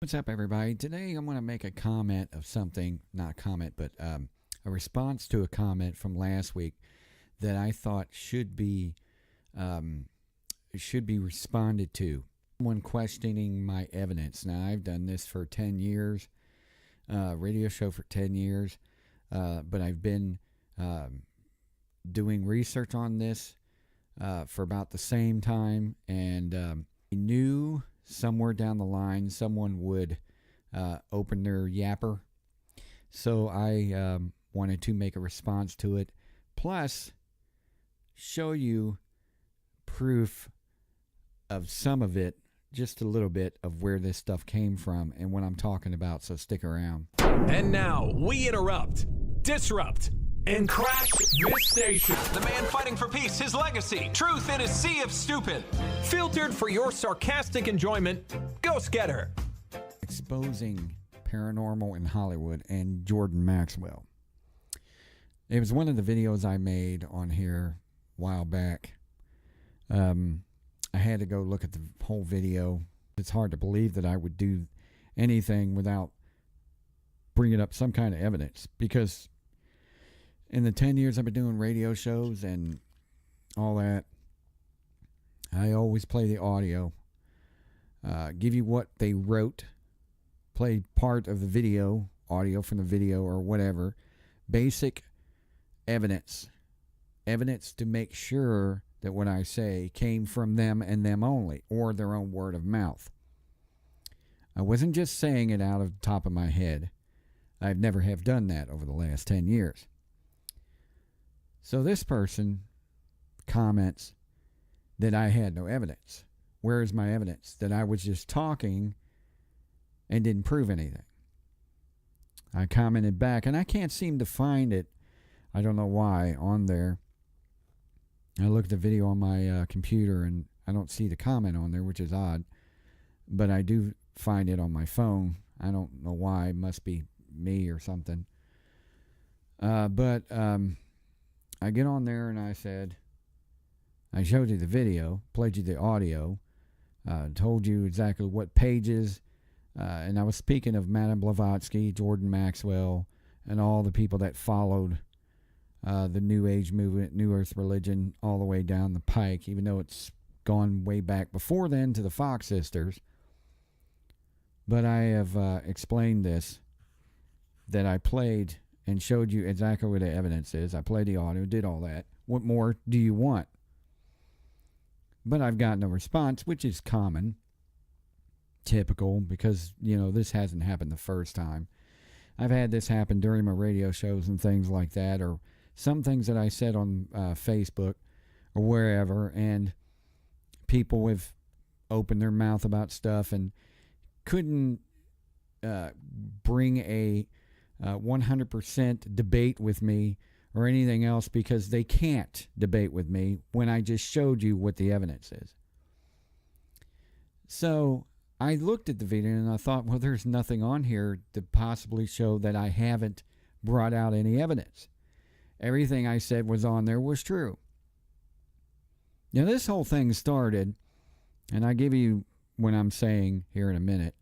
What's up, everybody? Today I'm going to make a comment of something, not a comment, but a response to a comment from last week that I thought should be responded to. Someone questioning my evidence. Now, I've done this for 10 years, radio show for 10 years, but I've been doing research on this for about the same time, and I knew somewhere down the line someone would open their yapper, so I wanted to make a response to it, plus show you proof of some of it, just a little bit of where this stuff came from and what I'm talking about, so stick around. And now we interrupt, disrupt, and crash this station. The man fighting for peace, his legacy, truth in a sea of stupid. Filtered for your sarcastic enjoyment, Ghost Getter. Exposing paranormal in Hollywood and Jordan Maxwell. It was one of the videos I made on here a while back. I had to go look at the whole video. It's hard to believe that I would do anything without bringing up some kind of evidence, because in the 10 years I've been doing radio shows and all that, I always play the audio, give you what they wrote, play part of the video, audio from the video or whatever, basic evidence to make sure that what I say came from them and them only, or their own word of mouth. I wasn't just saying it out of the top of my head. I've never have done that over the last 10 years. So this person comments that I had no evidence. Where is my evidence? That I was just talking and didn't prove anything. I commented back, and I can't seem to find it. I don't know why on there. I looked at the video on my computer, and I don't see the comment on there, which is odd. But I do find it on my phone. I don't know why. It must be me or something. But I get on there and I said, I showed you the video, played you the audio, told you exactly what pages, and I was speaking of Madame Blavatsky, Jordan Maxwell, and all the people that followed the New Age movement, New Earth religion, all the way down the pike, even though it's gone way back before then to the Fox sisters. But I have explained this, that I played and showed you exactly what the evidence is. I played the audio, did all that. What more do you want? But I've gotten no response, which is common, typical, because, this hasn't happened the first time. I've had this happen during my radio shows and things like that, or some things that I said on Facebook or wherever, and people have opened their mouth about stuff and couldn't bring a 100% debate with me or anything else, because they can't debate with me when I just showed you what the evidence is. So I looked at the video and I thought, well, there's nothing on here to possibly show that I haven't brought out any evidence. Everything I said was on there was true. Now, this whole thing started, and I give you what I'm saying here in a minute,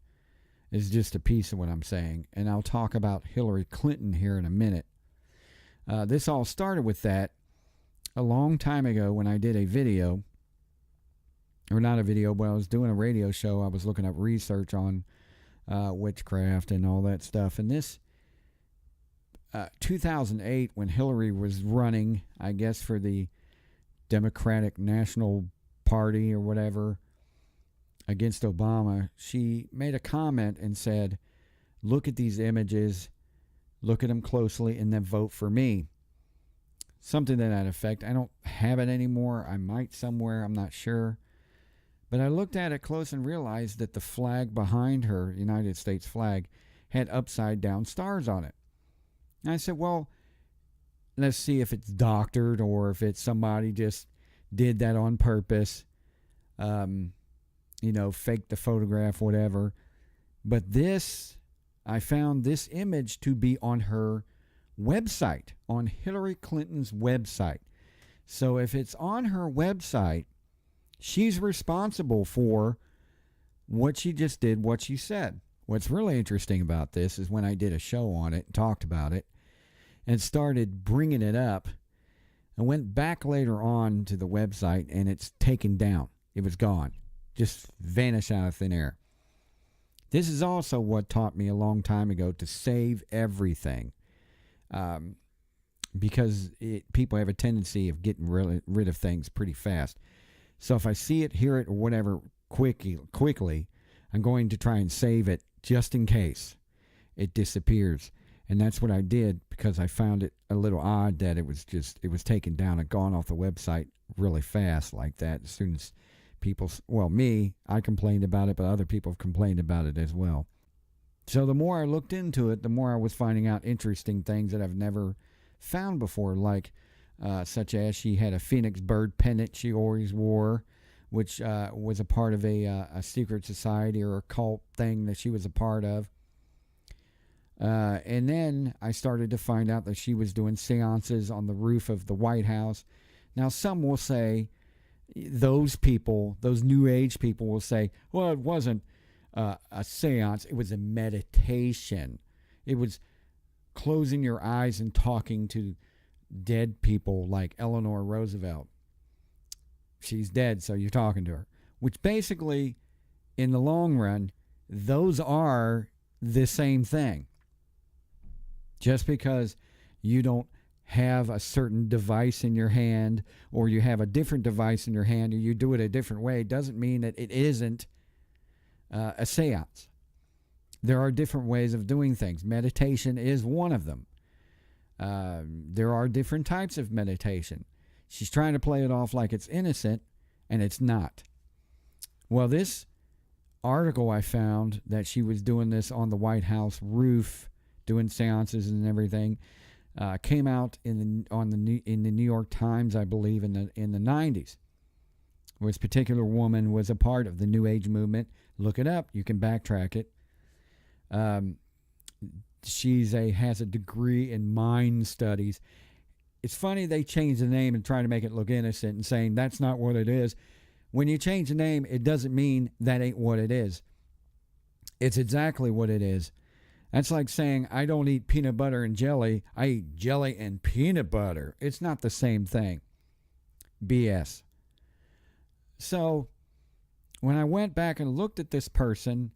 is just a piece of what I'm saying, and I'll talk about Hillary Clinton here in a minute. This all started with that a long time ago when I did a video, or not a video, but I was doing a radio show. I was looking up research on witchcraft and all that stuff, and this 2008, when Hillary was running, I guess, for the Democratic National Party or whatever, against Obama, she made a comment and said, look at these images, look at them closely, and then vote for me. Something to that effect. I don't have it anymore. I might somewhere. I'm not sure. But I looked at it close and realized that the flag behind her, United States flag, had upside down stars on it. And I said, well, let's see if it's doctored or if it's somebody just did that on purpose. Fake the photograph, whatever. But this, I found this image to be on her website, on Hillary Clinton's website. So if it's on her website, she's responsible for what she just did, what she said, what's really interesting about this is when I did a show on it, talked about it, and started bringing it up, I went back later on to the website and it's taken down. It was gone. Just vanished out of thin air. This is also what taught me a long time ago to save everything. Because people have a tendency of getting rid of things pretty fast. So if I see it, hear it, or whatever quickly, I'm going to try and save it just in case it disappears. And that's what I did, because I found it a little odd that it was taken down and gone off the website really fast like that. As soon as I complained about it, but other people have complained about it as well. So the more I looked into it, the more I was finding out interesting things that I've never found before, like such as she had a phoenix bird pendant she always wore, which was a part of a secret society or a cult thing that she was a part of. And then I started to find out that she was doing seances on the roof of the White House. Now, some will say, those New Age people will say, well, it wasn't a seance, it was a meditation. It was closing your eyes and talking to dead people like Eleanor Roosevelt. She's dead, so you're talking to her. Which basically, in the long run, those are the same thing. Just because you don't have a certain device in your hand, or you have a different device in your hand, or you do it a different way, doesn't mean that it isn't a seance. There are different ways of doing things. Meditation is one of them. There are different types of meditation. She's trying to play it off like it's innocent, and it's not. Well, this article I found that she was doing this on the White House roof, doing seances and everything, came out in the New York Times, I believe, in the 90s. This particular woman was a part of the New Age movement. Look it up. You can backtrack it. She has a degree in mind studies. It's funny they changed the name and try to make it look innocent and saying that's not what it is. When you change the name, it doesn't mean that ain't what it is. It's exactly what it is. That's like saying I don't eat peanut butter and jelly. I eat jelly and peanut butter. It's not the same thing. BS. So when I went back and looked at this person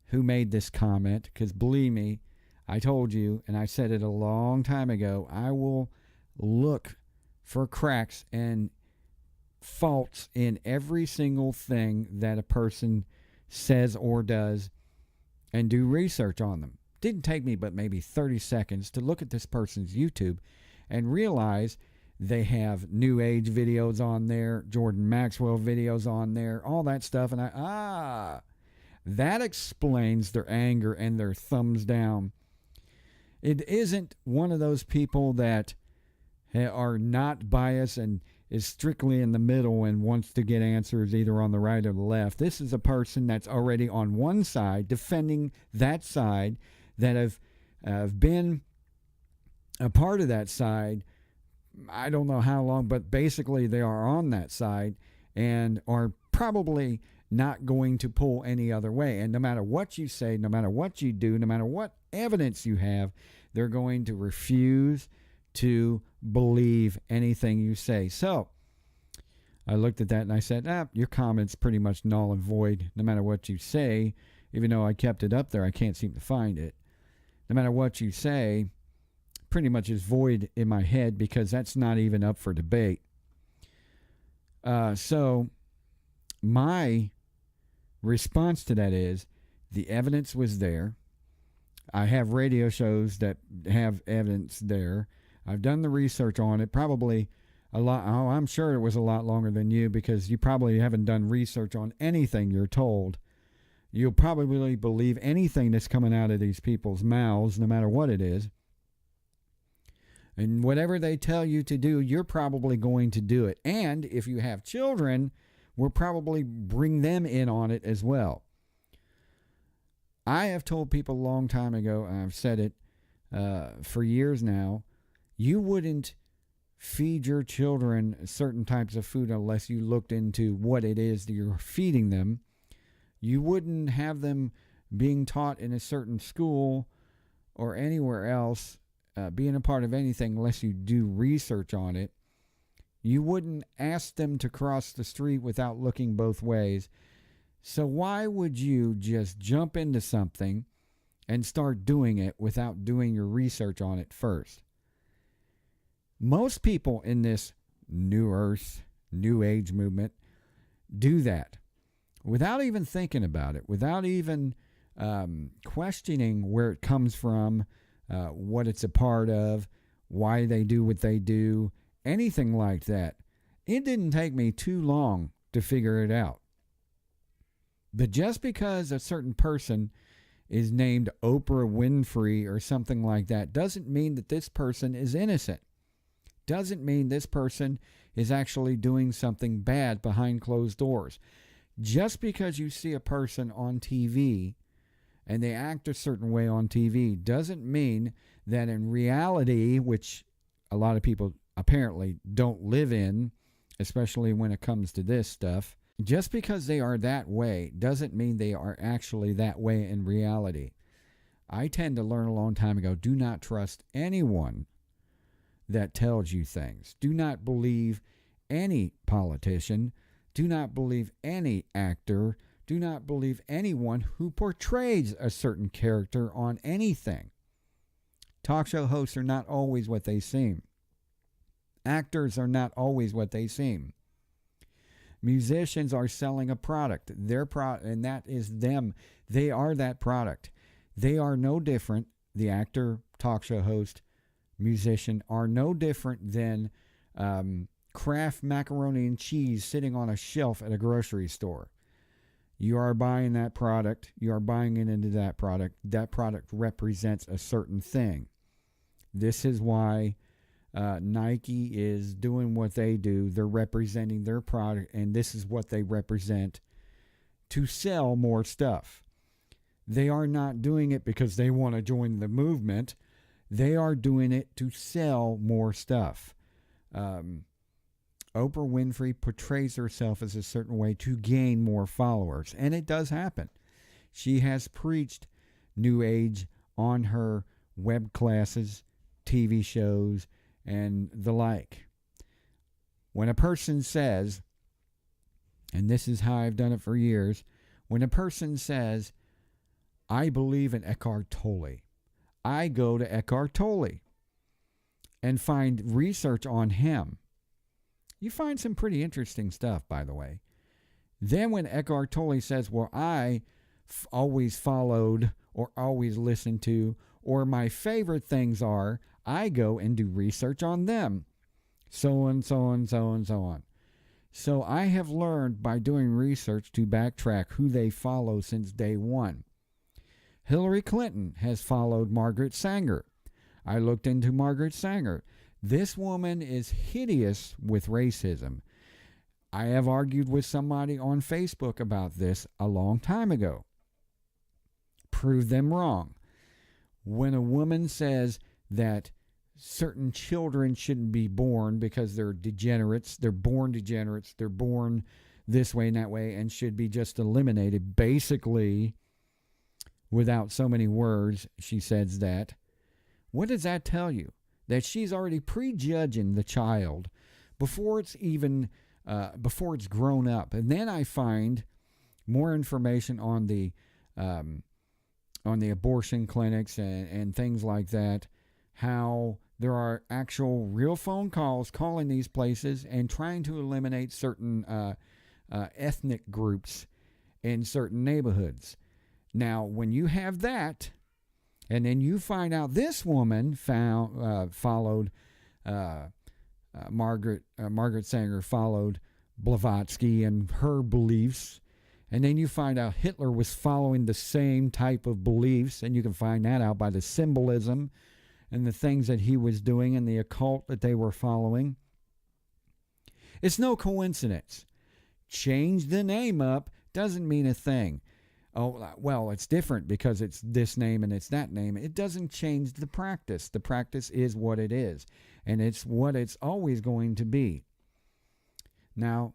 who made this comment, because believe me, I told you, and I said it a long time ago, I will look for cracks and faults in every single thing that a person says or does and do research on them. Didn't take me but maybe 30 seconds to look at this person's YouTube and realize they have New Age videos on there, Jordan Maxwell videos on there, all that stuff. And that explains their anger and their thumbs down. It isn't one of those people that are not biased and is strictly in the middle and wants to get answers either on the right or the left. This is a person that's already on one side, defending that side, that have been a part of that side. I don't know how long, but basically they are on that side and are probably not going to pull any other way. And no matter what you say, no matter what you do, no matter what evidence you have, they're going to refuse to believe anything you say. So I looked at that and I said, your comment's pretty much null and void no matter what you say. Even though I kept it up there, I can't seem to find it. No matter what you say, pretty much is void in my head, because that's not even up for debate. So my response to that is, the evidence was there. I have radio shows that have evidence there. I've done the research on it, probably a lot. Oh, I'm sure it was a lot longer than you, because you probably haven't done research on anything you're told. You'll probably believe anything that's coming out of these people's mouths, no matter what it is. And whatever they tell you to do, you're probably going to do it. And if you have children, we'll probably bring them in on it as well. I have told people a long time ago, and I've said it for years now, you wouldn't feed your children certain types of food unless you looked into what it is that you're feeding them. You wouldn't have them being taught in a certain school or anywhere else, being a part of anything unless you do research on it. You wouldn't ask them to cross the street without looking both ways. So why would you just jump into something and start doing it without doing your research on it first? Most people in this New Earth, New Age movement do that without even thinking about it, without even questioning where it comes from, what it's a part of, why they do what they do, anything like that. It didn't take me too long to figure it out. But just because a certain person is named Oprah Winfrey or something like that doesn't mean that this person is innocent. Doesn't mean this person is actually doing something bad behind closed doors. Just because you see a person on TV and they act a certain way on TV doesn't mean that in reality, which a lot of people apparently don't live in, especially when it comes to this stuff, just because they are that way doesn't mean they are actually that way in reality. I tend to learn a long time ago, do not trust anyone that tells you things. Do not believe any politician. Do not believe any actor. Do not believe anyone who portrays a certain character on anything. Talk show hosts are not always what they seem. Actors are not always what they seem. Musicians are selling a product. Their product, and that is them. They are that product. They are no different. The actor, talk show host, musician are no different than Kraft macaroni and cheese sitting on a shelf at a grocery store. You are buying that product. You are buying it into that product. That product represents a certain thing. This is why Nike is doing what they do. They're representing their product, and this is what they represent to sell more stuff. They are not doing it because they want to join the movement. They are doing it to sell more stuff. Oprah Winfrey portrays herself as a certain way to gain more followers, and it does happen. She has preached New Age on her web classes, TV shows, and the like. When a person says, and this is how I've done it for years, when a person says, I believe in Eckhart Tolle, I go to Eckhart Tolle and find research on him. You find some pretty interesting stuff, by the way. Then when Eckhart Tolle says, well, I always followed or always listened to, or my favorite things are, I go and do research on them. So on, so on, so on, so on. So I have learned by doing research to backtrack who they follow since day one. Hillary Clinton has followed Margaret Sanger. I looked into Margaret Sanger. This woman is hideous with racism. I have argued with somebody on Facebook about this a long time ago. Prove them wrong. When a woman says that certain children shouldn't be born because they're degenerates, they're born this way and that way, and should be just eliminated, basically, without so many words, she says that. What does that tell you? That she's already prejudging the child before it's even before it's grown up. And then I find more information on the abortion clinics and things like that, how there are actual real phone calls calling these places and trying to eliminate certain ethnic groups in certain neighborhoods. Now, when you have that, and then you find out this woman followed Margaret Sanger followed Blavatsky and her beliefs, and then you find out Hitler was following the same type of beliefs, and you can find that out by the symbolism and the things that he was doing and the occult that they were following. It's no coincidence. Change the name up doesn't mean a thing. Oh, well, it's different because it's this name and it's that name. It doesn't change the practice. The practice is what it is, and it's what it's always going to be. Now,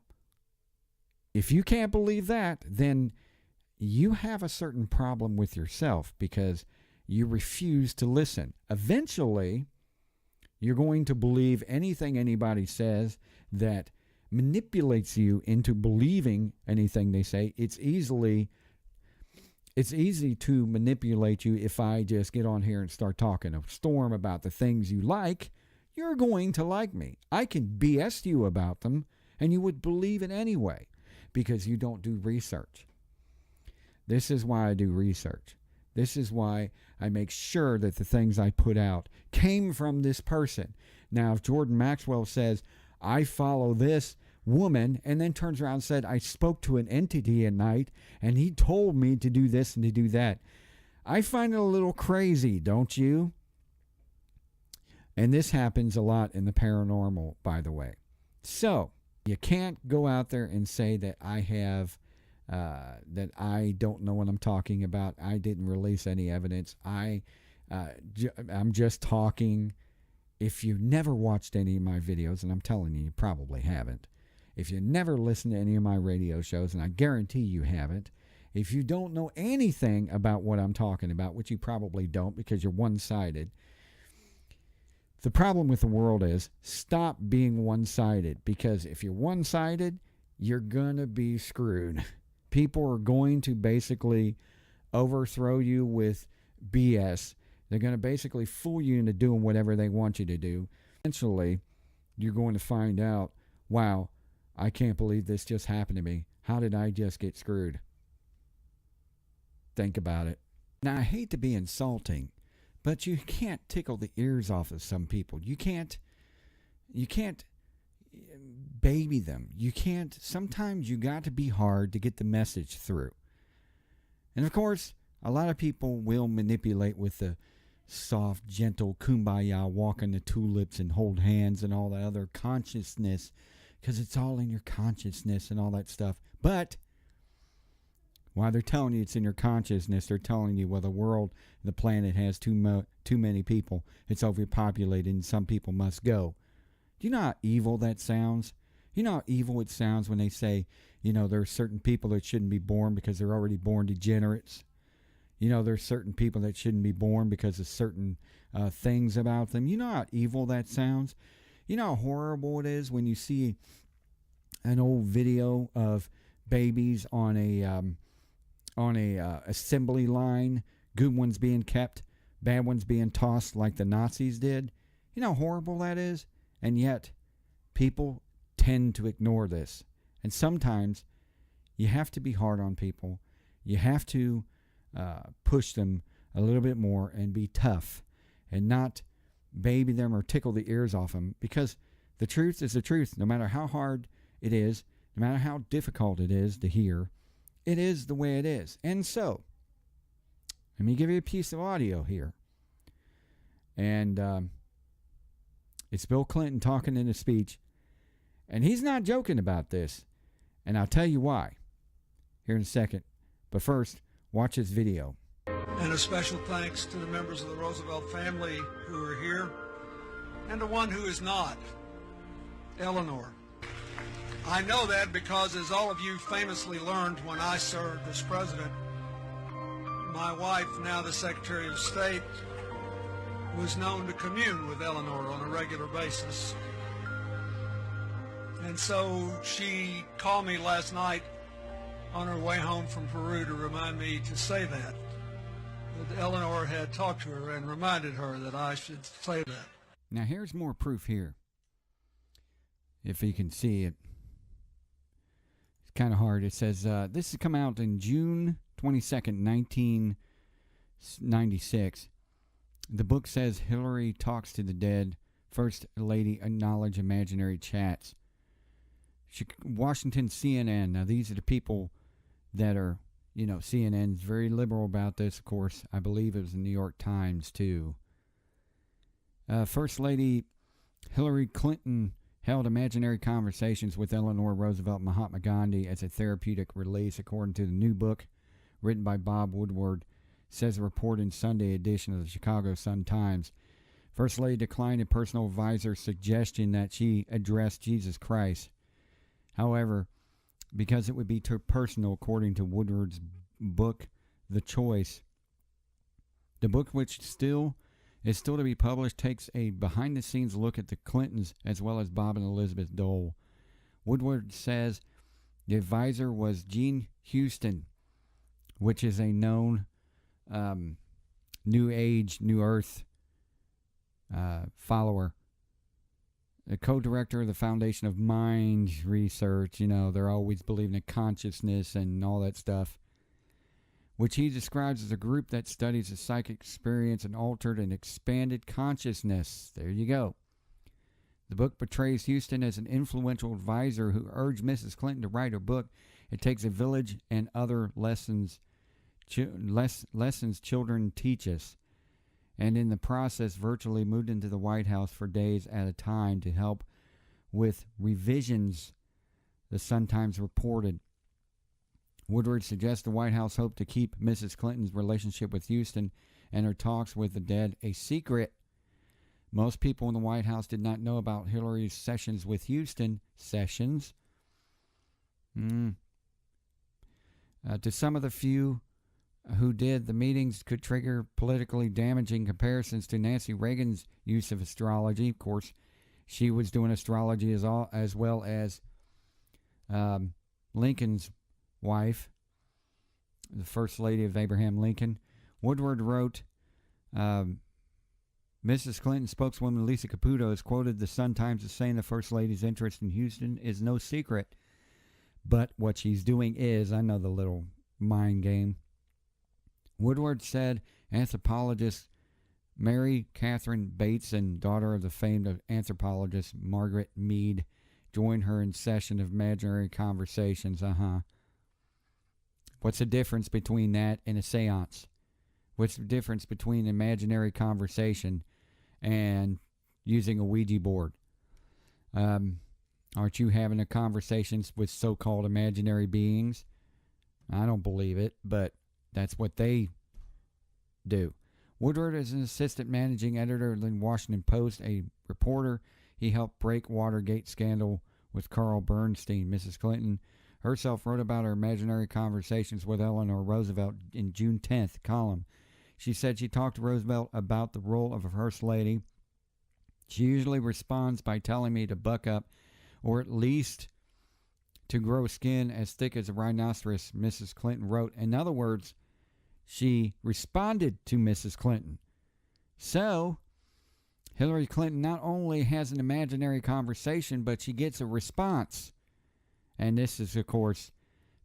if you can't believe that, then you have a certain problem with yourself because you refuse to listen. Eventually, you're going to believe anything anybody says that manipulates you into believing anything they say. It's easy to manipulate you if I just get on here and start talking a storm about the things you like. You're going to like me. I can BS you about them, and you would believe it anyway because you don't do research. This is why I do research. This is why I make sure that the things I put out came from this person. Now, if Jordan Maxwell says, I follow this woman, and then turns around and said, I spoke to an entity at night, and he told me to do this and to do that, I find it a little crazy, don't you? And this happens a lot in the paranormal, by the way. So, you can't go out there and say that I have... that I don't know what I'm talking about. I didn't release any evidence. I'm just talking. If you never watched any of my videos, and I'm telling you, you probably haven't. If you never listened to any of my radio shows, and I guarantee you haven't. If you don't know anything about what I'm talking about, which you probably don't because you're one-sided, the problem with the world is stop being one-sided, because if you're one-sided, you're going to be screwed. People are going to basically overthrow you with BS. They're going to basically fool you into doing whatever they want you to do. Eventually, you're going to find out, wow, I can't believe this just happened to me. How did I just get screwed? Think about it. Now, I hate to be insulting, but you can't tickle the ears off of some people. You can't baby them. You can't. Sometimes you got to be hard to get the message through. And of course, a lot of people will manipulate with the soft, gentle kumbaya, walk on the tulips and hold hands and all that other consciousness, because it's all in your consciousness and all that stuff. But while they're telling you it's in your consciousness, they're telling you, well, the world, the planet has too many people. It's overpopulated and some people must go. Do you know how evil that sounds? You know how evil it sounds when they say, there are certain people that shouldn't be born because they're already born degenerates. There's certain people that shouldn't be born because of certain things about them. You know how evil that sounds? You know how horrible it is when you see an old video of babies on a assembly line, good ones being kept, bad ones being tossed like the Nazis did? You know how horrible that is? And yet, people tend to ignore this. And sometimes, you have to be hard on people. You have to push them a little bit more and be tough and not baby them or tickle the ears off them, because the truth is the truth. No matter how hard it is, no matter how difficult it is to hear, it is the way it is. And so, let me give you a piece of audio here. And it's Bill Clinton talking in a speech, and he's not joking about this, and I'll tell you why here in a second. But first, watch this video. And a special thanks to the members of the Roosevelt family who are here, and to one who is not, Eleanor. I know that because, as all of you famously learned when I served as president, my wife, now the Secretary of State, was known to commune with Eleanor on a regular basis. And so she called me last night on her way home from Peru to remind me to say that Eleanor had talked to her and reminded her that I should say that. Now here's more proof here. If you can see it. It's kind of hard. It says, this has come out in June 22nd, 1996. The book says Hillary talks to the dead. First Lady acknowledge imaginary chats. Washington CNN. Now these are the people that are, CNN's very liberal about this, of course. I believe it was the New York Times too. First Lady Hillary Clinton held imaginary conversations with Eleanor Roosevelt and Mahatma Gandhi as a therapeutic release, according to the new book written by Bob Woodward, says a report in Sunday edition of the Chicago Sun-Times. First Lady declined a personal advisor's suggestion that she address Jesus Christ. However, because it would be too personal, according to Woodward's book, The Choice. The book, which is still to be published, takes a behind-the-scenes look at the Clintons as well as Bob and Elizabeth Dole. Woodward says the advisor was Gene Houston, which is a known New Age, New Earth follower. The co-director of the Foundation of Mind Research. They're always believing in consciousness and all that stuff, which he describes as a group that studies the psychic experience and altered and expanded consciousness. There you go. The book portrays Houston as an influential advisor who urged Mrs. Clinton to write her book, It Takes a Village and Other Lessons Children Teach Us, and in the process virtually moved into the White House for days at a time to help with revisions, the Sun-Times reported. Woodward suggests the White House hoped to keep Mrs. Clinton's relationship with Houston and her talks with the dead a secret. Most people in the White House did not know about Hillary's sessions with Houston. To some of the few who did, the meetings could trigger politically damaging comparisons to Nancy Reagan's use of astrology. Of course, she was doing astrology as well as Lincoln's wife, the First Lady of Abraham Lincoln. Woodward wrote, Mrs. Clinton spokeswoman Lisa Caputo has quoted the Sun-Times as saying the First Lady's interest in Houston is no secret. But what she's doing is, I know the little mind game. Woodward said anthropologist Mary Catherine Bateson, daughter of the famed anthropologist Margaret Mead, joined her in session of imaginary conversations. What's the difference between that and a seance? What's the difference between imaginary conversation and using a Ouija board? Aren't you having a conversation with so-called imaginary beings? I don't believe it, but that's what they do. Woodward is an assistant managing editor of the Washington Post, a reporter. He helped break Watergate scandal with Carl Bernstein. Mrs. Clinton herself wrote about her imaginary conversations with Eleanor Roosevelt in June 10th column. She said she talked to Roosevelt about the role of a First Lady. She usually responds by telling me to buck up, or at least to grow skin as thick as a rhinoceros, Mrs. Clinton wrote. In other words, she responded to Mrs. Clinton. So, Hillary Clinton not only has an imaginary conversation, but she gets a response. And this is, of course,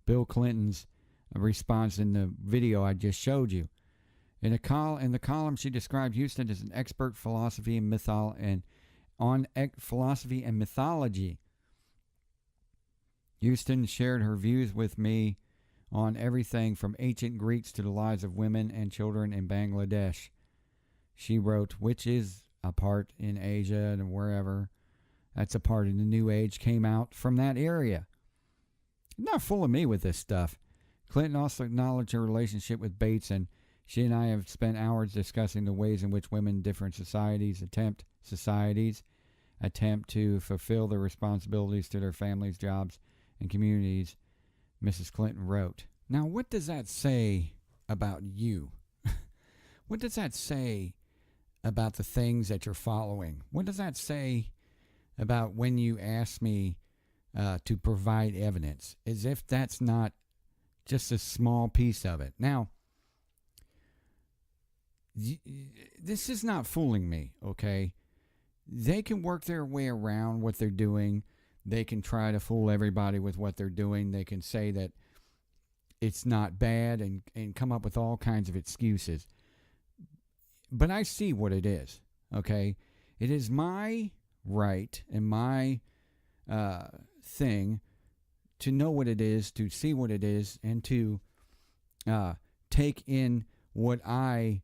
Bill Clinton's response in the video I just showed you. In the column, she described Houston as an expert philosophy and philosophy and mythology. Houston shared her views with me on everything from ancient Greeks to the lives of women and children in Bangladesh. She wrote, which is a part in Asia and wherever. That's a part in the New Age, came out from that area. Not fooling me with this stuff. Clinton also acknowledged her relationship with Bates, and she and I have spent hours discussing the ways in which women in different societies attempt to fulfill their responsibilities to their families, jobs, and communities, Mrs. Clinton wrote. Now, what does that say about you? What does that say about the things that you're following? What does that say about when you ask me to provide evidence? As if that's not just a small piece of it. Now, this is not fooling me, okay? They can work their way around what they're doing. They can try to fool everybody with what they're doing. They can say that it's not bad and come up with all kinds of excuses. But I see what it is, okay? It is my right and my thing to know what it is, to see what it is, and to take in what I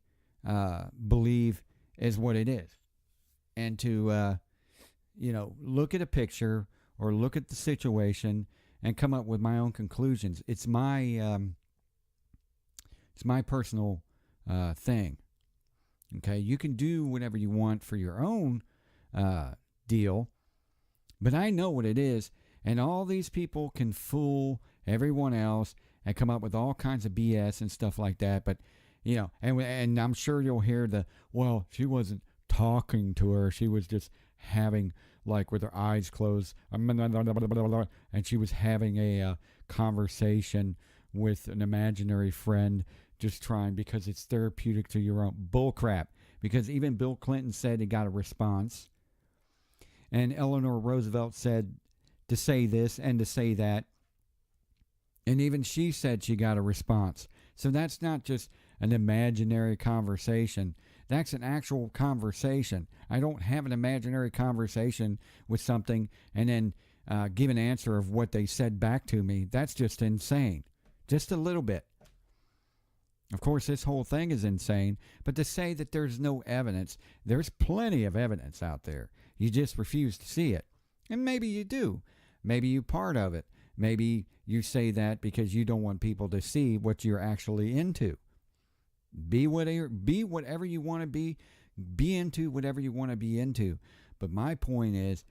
believe is what it is. And to, look at a picture or look at the situation and come up with my own conclusions. It's my personal thing. Okay, you can do whatever you want for your own deal, but I know what it is, And all these people can fool everyone else and come up with all kinds of BS and stuff like that. But, you know, and I'm sure you'll hear well, she wasn't talking to her. She was just having, like, with her eyes closed, and she was having a conversation with an imaginary friend, just trying because it's therapeutic to your own. Bullcrap. Because even Bill Clinton said he got a response. And Eleanor Roosevelt said to say this and to say that. And even she said she got a response. So that's not just an imaginary conversation. That's an actual conversation. I don't have an imaginary conversation with something and then give an answer of what they said back to me. That's just insane. Just a little bit. Of course, this whole thing is insane, but to say that there's no evidence, there's plenty of evidence out there. You just refuse to see it. And maybe you do. Maybe you're part of it. Maybe you say that because you don't want people to see what you're actually into. Be whatever you want to be. Be into whatever you want to be into. But my point is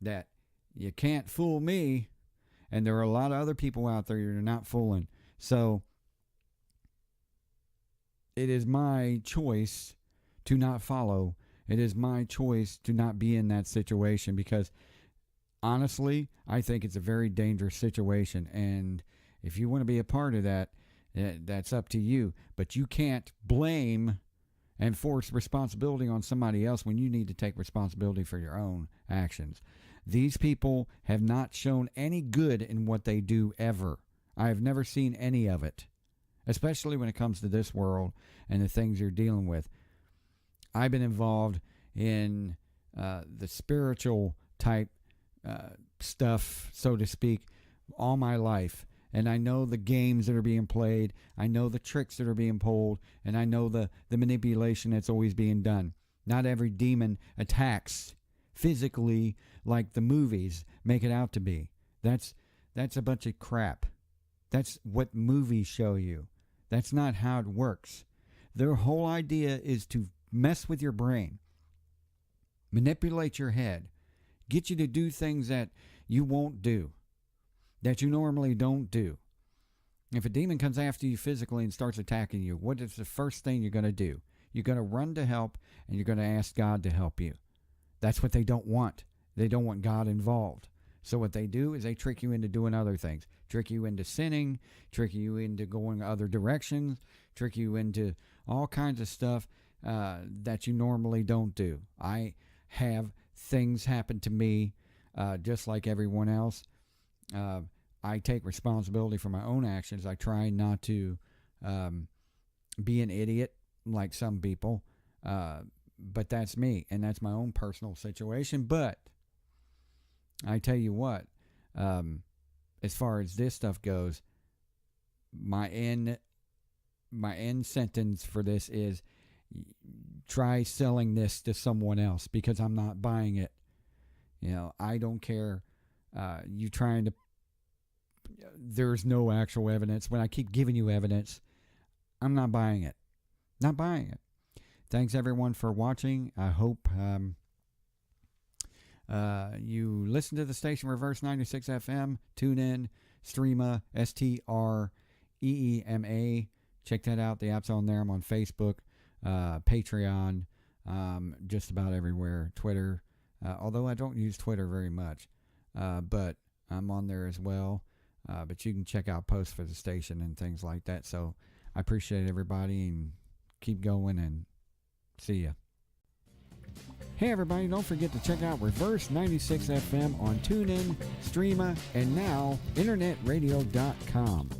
that you can't fool me, and there are a lot of other people out there you're not fooling. So it is my choice to not follow. It is my choice to not be in that situation because, honestly, I think it's a very dangerous situation. And if you want to be a part of that, that's up to you. But you can't blame and force responsibility on somebody else when you need to take responsibility for your own actions. These people have not shown any good in what they do ever. I have never seen any of it, especially when it comes to this world and the things you're dealing with. I've been involved in the spiritual type stuff, so to speak, all my life. And I know the games that are being played. I know the tricks that are being pulled. And I know the manipulation that's always being done. Not every demon attacks physically like the movies make it out to be. That's a bunch of crap. That's what movies show you. That's not how it works. Their whole idea is to mess with your brain, manipulate your head, get you to do things that you won't do, that you normally don't do. If a demon comes after you physically and starts attacking you, what is the first thing you're going to do? You're going to run to help, and you're going to ask God to help you. That's what they don't want. They don't want God involved. So what they do is they trick you into doing other things, trick you into sinning, trick you into going other directions, trick you into all kinds of stuff that you normally don't do. I have things happen to me just like everyone else. I take responsibility for my own actions. I try not to be an idiot like some people, but that's me, and that's my own personal situation. But I tell you what, as far as this stuff goes, my end sentence for this is try selling this to someone else because I'm not buying it. You know, I don't care. You trying to, there's no actual evidence. When I keep giving you evidence, I'm not buying it. Not buying it. Thanks everyone for watching. I hope you listen to the station Reverse 96 FM. Tune in, Streema, STREEMA. Check that out. The app's on there. I'm on Facebook, Patreon, just about everywhere. Twitter, although I don't use Twitter very much, but I'm on there as well. But you can check out posts for the station and things like that. So I appreciate everybody and keep going and see ya. Hey everybody, don't forget to check out Reverse 96 FM on TuneIn, Streema, and now internetradio.com.